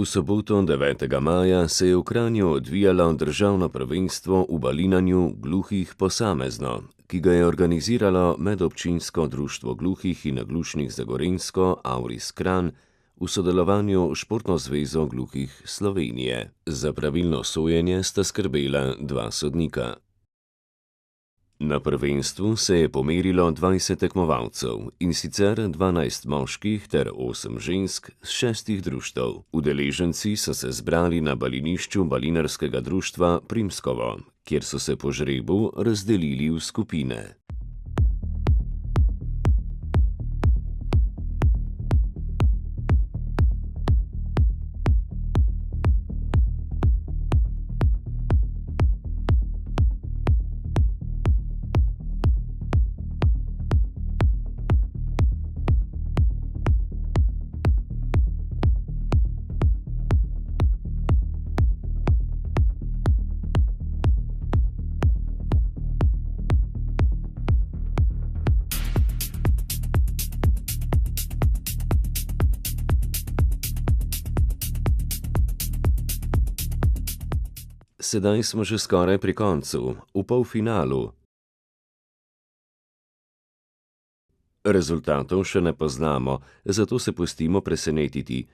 V soboto 9. maja se je v Kranju odvijalo državno prvenstvo v balinanju gluhih posamezno, ki ga je organiziralo Medobčinsko društvo gluhih in naglušnih za Gorenjsko Auris Kranj v sodelovanju s Športno zvezo gluhih Slovenije. Za pravilno sojenje sta skrbela dva sodnika. Na prvenstvu se je pomerilo 20 tekmovalcev, in sicer 12 moških ter 8 žensk z 6 društev. Udeleženci so se zbrali na balinišču balinarskega društva Primskovo, kjer so se po žrebu razdelili v skupine. Sedaj smo že skoraj pri koncu, v polfinalu. Rezultatov še ne poznamo, zato se pustimo presenetiti.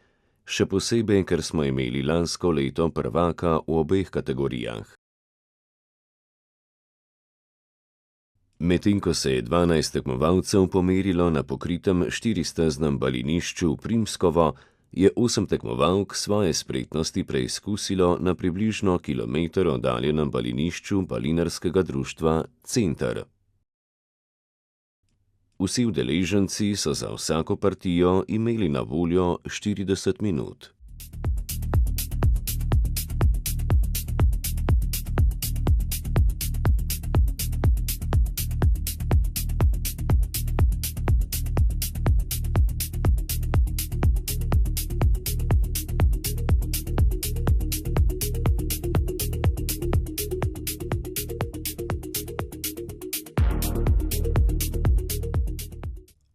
Še posebej, ker smo imeli lansko leto prvaka v obeh kategorijah. Medtem ko se je 12 tekmovalcev pomerilo na pokritem štiristeznem balinišču Primskovo, je 8 tekmovalk svoje spretnosti preizkusilo na približno kilometer oddaljenem balinišču balinarskega društva Center. Vsi udeleženci so za vsako partijo imeli na voljo 40 minut.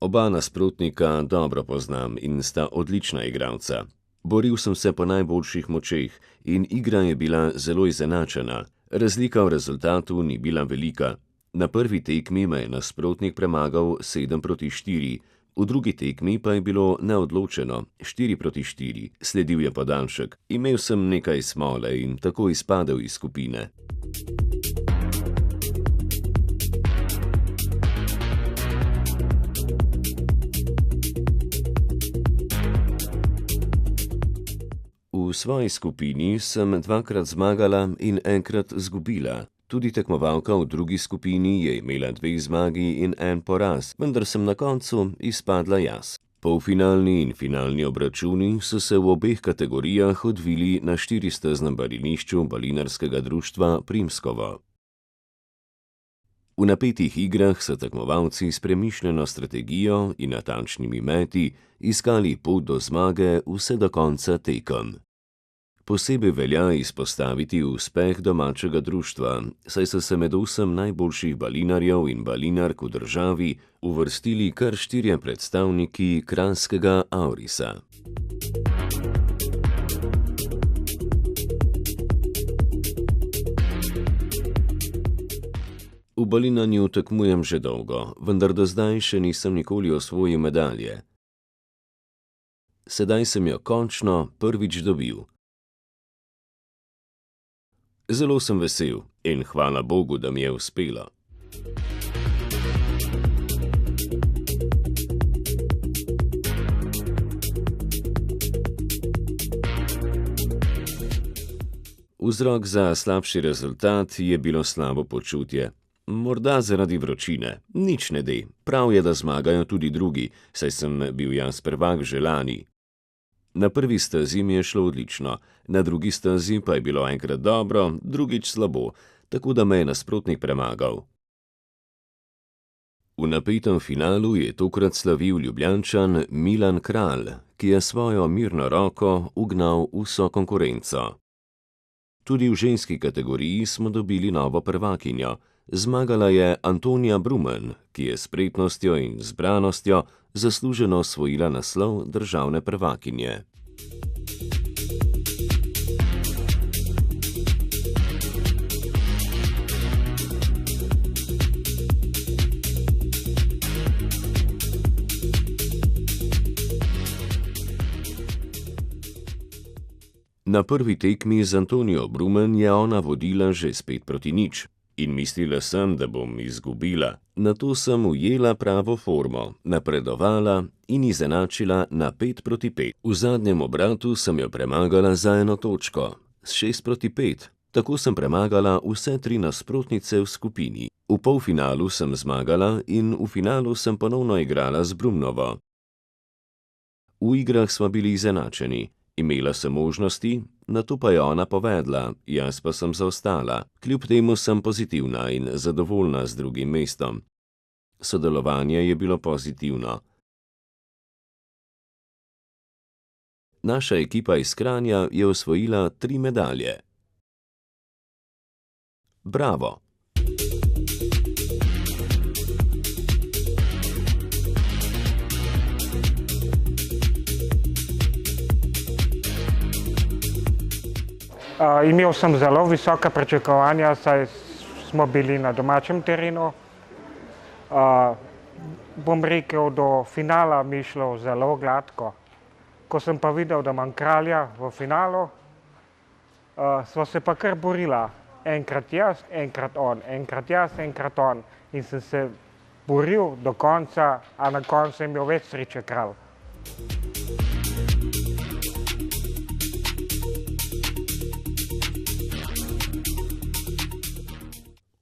Oba nasprotnika dobro poznam in sta odlična igralca. Boril sem se po najboljših močeh in igra je bila zelo izenačena. Razlika v rezultatu ni bila velika. Na prvi tekmi me je nasprotnik premagal 7-4, v drugi tekmi pa je bilo neodločeno 4-4, sledil je podaljšek. Imel sem nekaj smole in tako izpadel iz skupine. V svoji skupini sem dvakrat zmagala in enkrat izgubila. Tudi tekmovalka v drugi skupini je imela 2 zmagi in 1 poraz, vendar sem na koncu izpadla jaz. Polfinalni in finalni obračuni so se v obeh kategorijah odvili na štiristeznem balinišču balinarskega društva Primskovo. V napetih igrah so tekmovalci s premišljeno strategijo in natančnimi meti iskali pot do zmage vse do konca tekem. Posebej velja izpostaviti uspeh domačega društva, saj so se med 8 najboljših balinarjev in balinark v državi uvrstili kar 4 predstavniki kranjskega Aurisa. V balinanju tekmujem že dolgo, vendar do zdaj še nisem nikoli osvojil medalje. Sedaj sem jo končno prvič dobil. Zelo sem vesel in hvala Bogu, da mi je uspelo. Vzrok za slabši rezultat je bilo slabo počutje. Morda zaradi vročine. Nič ne de. Prav je, da zmagajo tudi drugi, saj sem bil jaz prvak že lani. Na prvi stezi mi je šlo odlično, na drugi stezi pa je bilo enkrat dobro, drugič slabo, tako da me je nasprotnik premagal. V napetem finalu je tokrat slavil Ljubljančan Milan Kralj, ki je svojo mirno roko ugnal vso konkurenco. Tudi v ženski kategoriji smo dobili novo prvakinjo. Zmagala je Antonija Brumen, ki je s spretnostjo in zbranostjo zasluženo osvojila naslov državne prvakinje. Na prvi tekmi z Antonijo Brumen je ona vodila že s 5:0 in mislila sem, da bom izgubila. Nato sem ujela pravo formo, napredovala in izenačila na 5:5. V zadnjem obratu sem jo premagala za 1 točko, s 6:5. Tako sem premagala vse 3 nasprotnice v skupini. V polfinalu sem zmagala in v finalu sem ponovno igrala z Brumnovo. V igrah sva bili izenačeni. Imela sem možnosti, nato pa je ona povedla, jaz pa sem zaostala. Kljub temu sem pozitivna in zadovoljna z drugim mestom. Sodelovanje je bilo pozitivno. Naša ekipa iz Kranja je osvojila 3 medalje. Bravo! Imel sem zelo visoka pričakovanja, saj smo bili na domačem terenu. Bom rekel, do finala mi je šlo zelo gladko. Ko sem pa videl, da imam kralja v finalu, sva se pa kar borila. Enkrat jaz, enkrat on, enkrat jaz, enkrat on. In sem se boril do konca, a na koncu sem imel več sreče kralj.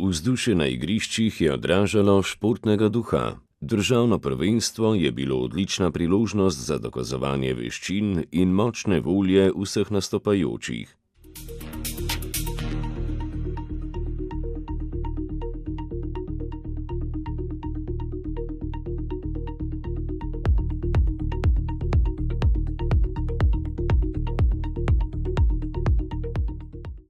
Vzdušje na igriščih je odražalo športnega duha. Državno prvenstvo je bilo odlična priložnost za dokazovanje veščin in močne volje vseh nastopajočih.